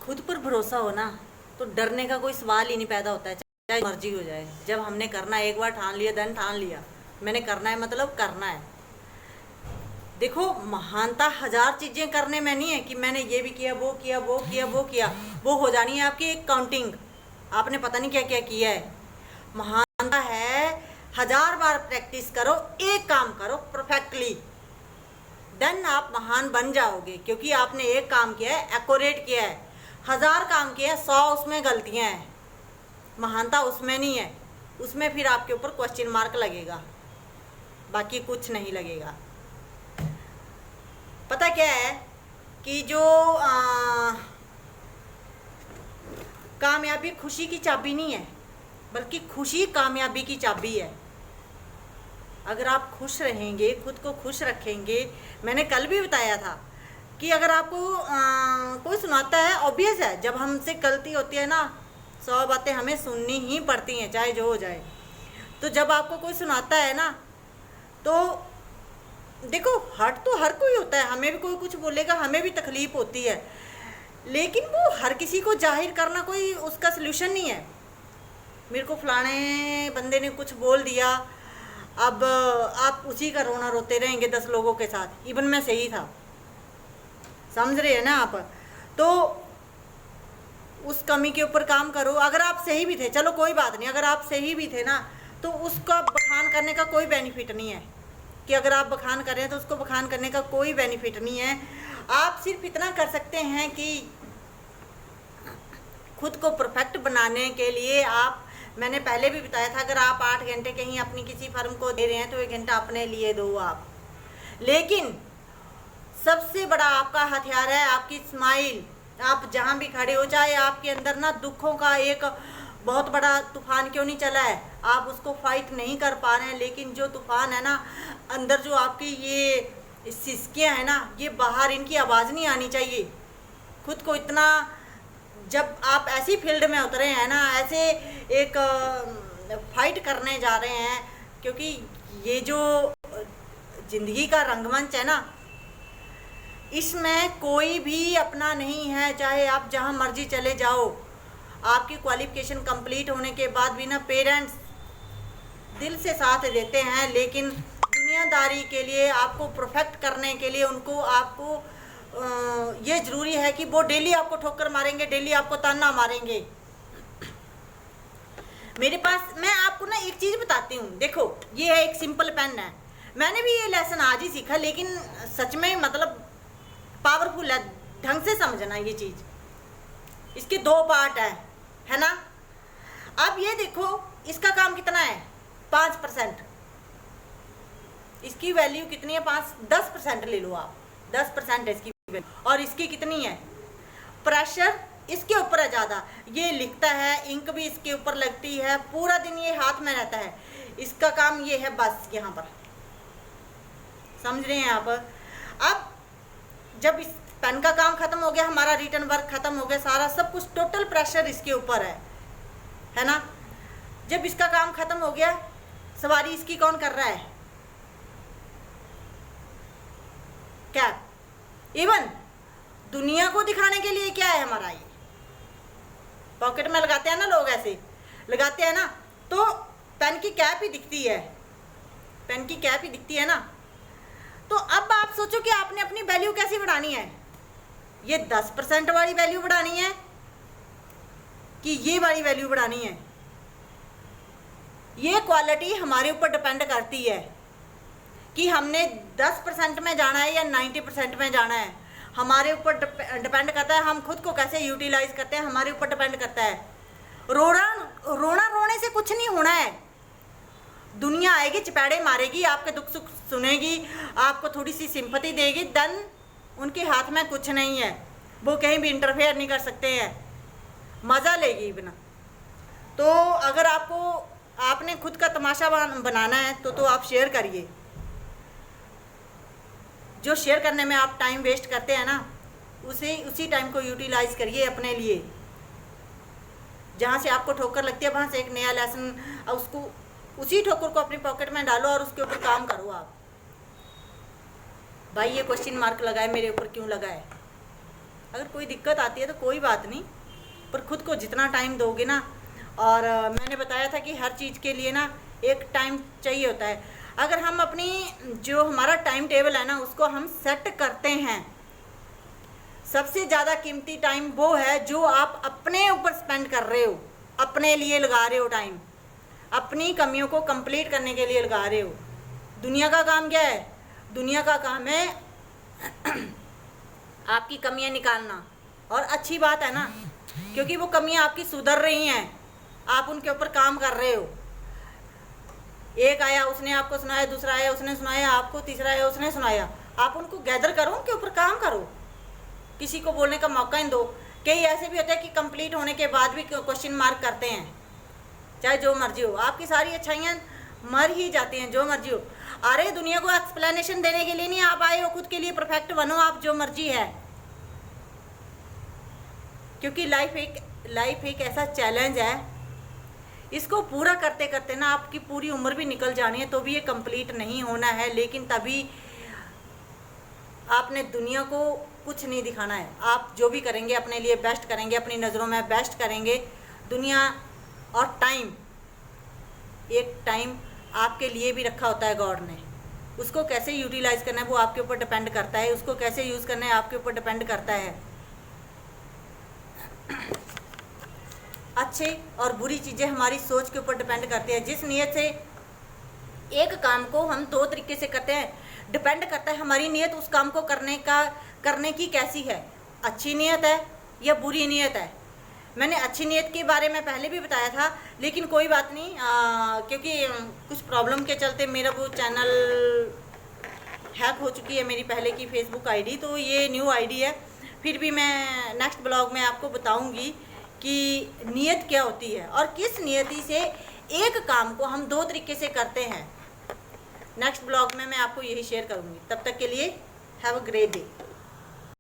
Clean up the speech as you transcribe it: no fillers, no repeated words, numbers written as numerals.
खुद पर भरोसा हो ना तो डरने का कोई सवाल ही नहीं पैदा होता है, चाहे मर्जी हो जाए। जब हमने करना है, एक बार ठान लिया, देन ठान लिया मैंने करना है, मतलब करना है। देखो, महानता हजार चीजें करने में नहीं है कि मैंने ये भी किया, वो किया, वो किया, वो किया। वो हो जानी है आपकी एक काउंटिंग, आपने पता नहीं क्या क्या किया है। महानता है हजार बार प्रैक्टिस करो, एक काम करो परफेक्टली, देन आप महान बन जाओगे। क्योंकि आपने एक काम किया है, एक्यूरेट किया है। हजार काम किए हैं, 100 उसमें गलतियां हैं। महानता उसमें नहीं है, उसमें फिर आपके ऊपर क्वेश्चन मार्क लगेगा, बाकी कुछ नहीं लगेगा। पता क्या है कि जो कामयाबी खुशी की चाबी नहीं है, बल्कि खुशी कामयाबी की चाबी है। अगर आप खुश रहेंगे, खुद को खुश रखेंगे, मैंने कल भी बताया था कि अगर आपको कोई सुनाता है, ऑब्वियस है जब हमसे गलती होती है ना, 100 बातें हमें सुननी ही पड़ती हैं, चाहे जो हो जाए। तो जब आपको कोई सुनाता है ना, तो देखो, हर्ट तो हर कोई होता है, हमें भी कोई कुछ बोलेगा, हमें भी तकलीफ होती है, लेकिन वो हर किसी को जाहिर करना कोई उसका सलूशन नहीं है। मेरे को फलाने बंदे ने कुछ बोल दिया, अब आप उसी का रोना रोते रहेंगे 10 लोगों के साथ। इवन मैं सही था, समझ रहे हैं ना आप? तो उस कमी के ऊपर काम करो। अगर आप सही भी थे, चलो कोई बात नहीं, अगर आप सही भी थे ना, तो उसका बखान करने का कोई बेनिफिट नहीं है। कि अगर आप बखान कर रहे हैं तो उसको बखान करने का कोई बेनिफिट नहीं है। आप सिर्फ इतना कर सकते हैं कि खुद को परफेक्ट बनाने के लिए आप, मैंने पहले भी बताया था, अगर आप 8 घंटे कहीं अपनी किसी फर्म को दे रहे हैं तो 1 घंटा अपने लिए दो आप। लेकिन सबसे बड़ा आपका हथियार है आपकी स्माइल। आप जहाँ भी खड़े हो, चाहे आपके अंदर ना दुखों का एक बहुत बड़ा तूफान क्यों नहीं चला है, आप उसको फाइट नहीं कर पा रहे हैं, लेकिन जो तूफान है ना अंदर, जो आपकी ये सिसकियाँ हैं ना, ये बाहर, इनकी आवाज़ नहीं आनी चाहिए। खुद को इतना, जब आप ऐसी फील्ड में उतरे हैं ना, ऐसे एक फाइट करने जा रहे हैं, क्योंकि ये जो जिंदगी का रंगमंच है ना, इसमें कोई भी अपना नहीं है। चाहे आप जहाँ मर्जी चले जाओ, आपकी क्वालिफिकेशन कंप्लीट होने के बाद भी ना पेरेंट्स दिल से साथ देते हैं, लेकिन दुनियादारी के लिए, आपको परफेक्ट करने के लिए, उनको आपको ये ज़रूरी है कि वो डेली आपको ठोकर मारेंगे, डेली आपको ताना मारेंगे। मेरे पास, मैं आपको ना एक चीज़ बताती हूँ। देखो, ये है एक सिंपल पेन है, मैंने भी ये लेसन आज ही सीखा, लेकिन सच में मतलब पावरफुल है। ढंग से समझना ये चीज़, इसके 2 पार्ट है ना। अब ये देखो, इसका काम कितना है, 5%। इसकी वैल्यू कितनी है, 10% ले लो आप, 10% है इसकी वैल्यू। और इसकी कितनी है, प्रेशर इसके ऊपर है ज़्यादा, ये लिखता है, इंक भी इसके ऊपर लगती है, पूरा दिन ये हाथ में रहता है। इसका काम ये है, बस यहाँ पर, समझ रहे हैं आप? अब जब इस पेन का काम खत्म हो गया, हमारा रिटर्न वर्क खत्म हो गया, सारा सब कुछ, टोटल प्रेशर इसके ऊपर है ना। जब इसका काम खत्म हो गया, सवारी इसकी कौन कर रहा है, कैप। इवन दुनिया को दिखाने के लिए क्या है हमारा, ये पॉकेट में लगाते हैं ना लोग, ऐसे लगाते हैं ना, तो पेन की कैप ही दिखती है, पेन की कैप ही दिखती है ना। तो अब आप सोचो कि आपने अपनी वैल्यू कैसी बढ़ानी है, ये 10% वाली वैल्यू बढ़ानी है कि ये वाली वैल्यू बढ़ानी है। ये क्वालिटी हमारे ऊपर डिपेंड करती है कि हमने 10% में जाना है या 90% में जाना है। हमारे ऊपर डिपेंड करता है, हम खुद को कैसे यूटिलाइज करते हैं, हमारे ऊपर डिपेंड करता है। रोना रोने से कुछ नहीं होना है। दुनिया आएगी, चपेड़े मारेगी, आपके दुख सुख सुनेगी, आपको थोड़ी सी सिंपैथी देगी, देन उनके हाथ में कुछ नहीं है, वो कहीं भी इंटरफेयर नहीं कर सकते हैं, मज़ा लेगी बिना। तो अगर आपने खुद का तमाशा बनाना है तो आप शेयर करिए। जो शेयर करने में आप टाइम वेस्ट करते हैं ना, उसी टाइम को यूटिलाइज करिए अपने लिए। जहाँ से आपको ठोकर लगती है, वहाँ से एक नया लेसन, उसको, उसी ठोकर को अपनी पॉकेट में डालो और उसके ऊपर काम करो आप। भाई ये क्वेश्चन मार्क लगाए, मेरे ऊपर क्यों लगाए? अगर कोई दिक्कत आती है तो कोई बात नहीं, पर खुद को जितना टाइम दोगे ना, और मैंने बताया था कि हर चीज़ के लिए ना एक टाइम चाहिए होता है। अगर हम अपनी जो हमारा टाइम टेबल है ना उसको हम सेट करते हैं, सबसे ज़्यादा कीमती टाइम वो है जो आप अपने ऊपर स्पेंड कर रहे हो, अपने लिए लगा रहे हो टाइम, अपनी कमियों को कंप्लीट करने के लिए लगा रहे हो। दुनिया का काम क्या है? दुनिया का काम है आपकी कमियां निकालना, और अच्छी बात है ना, क्योंकि वो कमियां आपकी सुधर रही हैं, आप उनके ऊपर काम कर रहे हो। एक आया उसने आपको सुनाया, दूसरा आया उसने सुनाया आपको, तीसरा आया उसने सुनाया, आप उनको गैदर करो, उनके ऊपर काम करो, किसी को बोलने का मौका ही दो। कई ऐसे भी होते हैं कि कंप्लीट होने के बाद भी क्वेश्चन मार्क करते हैं, चाहे जो मर्जी हो, आपकी सारी अच्छाइयाँ मर ही जाती हैं, जो मर्जी हो। अरे दुनिया को एक्सप्लेनेशन देने के लिए नहीं आप आए हो, खुद के लिए परफेक्ट बनो आप, जो मर्जी है, क्योंकि लाइफ एक ऐसा चैलेंज है, इसको पूरा करते करते ना आपकी पूरी उम्र भी निकल जानी है तो भी ये कंप्लीट नहीं होना है। लेकिन तभी आपने दुनिया को कुछ नहीं दिखाना है, आप जो भी करेंगे अपने लिए बेस्ट करेंगे, अपनी नज़रों में बेस्ट करेंगे। दुनिया और टाइम, एक टाइम आपके लिए भी रखा होता है गॉड ने, उसको कैसे यूटिलाइज करना है वो आपके ऊपर डिपेंड करता है, उसको कैसे यूज़ करना है आपके ऊपर डिपेंड करता है। अच्छे और बुरी चीज़ें हमारी सोच के ऊपर डिपेंड करती है। जिस नीयत से एक काम को हम दो तरीके से करते हैं, डिपेंड करता है हमारी नीयत उस काम को करने की कैसी है, अच्छी नीयत है या बुरी नीयत है। मैंने अच्छी नीयत के बारे में पहले भी बताया था, लेकिन कोई बात नहीं, क्योंकि कुछ प्रॉब्लम के चलते मेरा वो चैनल हैक हो चुकी है, मेरी पहले की फेसबुक आईडी, तो ये न्यू आईडी है। फिर भी मैं नेक्स्ट ब्लॉग में आपको बताऊंगी कि नीयत क्या होती है और किस नियति से एक काम को हम दो तरीके से करते हैं। नेक्स्ट ब्लॉग में मैं आपको यही शेयर करूंगी। तब तक के लिए हैव अ ग्रेट डे।